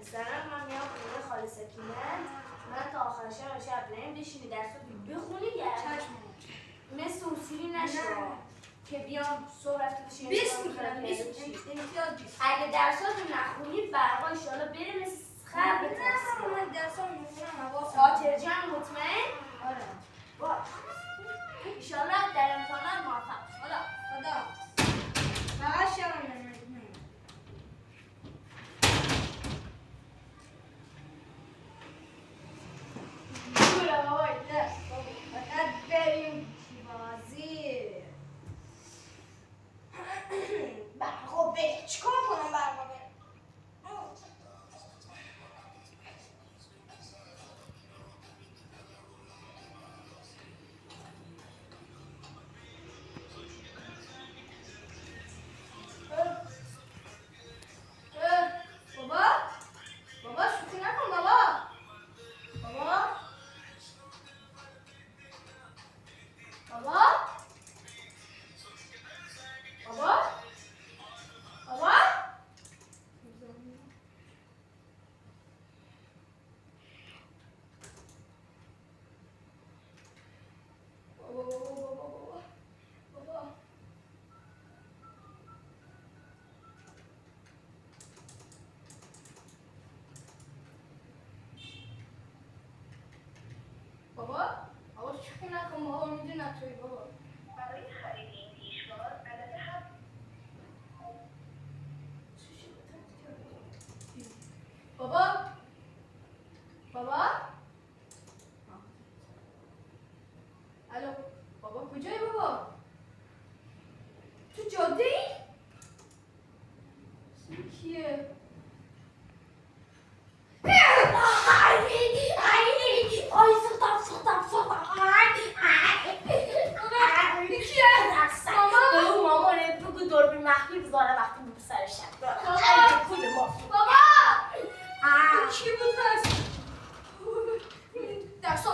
مثلا من میام خونه خاله سکینه من تا آخر شب نیم بشینی درس رو بخونی یه مثل اون سیری نشه که بیام صبح رفته بشین 20 میکنم 20 امتیاز 20 اگه درساتو نخونید برقا ایشالا بره مثل خر به نه من درسا میخونم خاطر جمع مطمئن آره باش ایشالا در امتحانات موفق حالا خدا فقط شبم نمیدونم بولا بابای ده فقط بریم بازی برقا بره چیکار کنم برقا بره بابا شوخی نکن بابا بابا بابا بابا بابا بابا شوخی نکن بابا میدونم توی بابا برای خرید این پیشوار عدد 7 بابا بابا الو بابا کجایی بابا تو جاده ای؟ کیه؟ آی سختم بگو مامانت بگو دوربین مخفی بذاره وقتی بگو سر شب بابا کی بود پس؟ درسا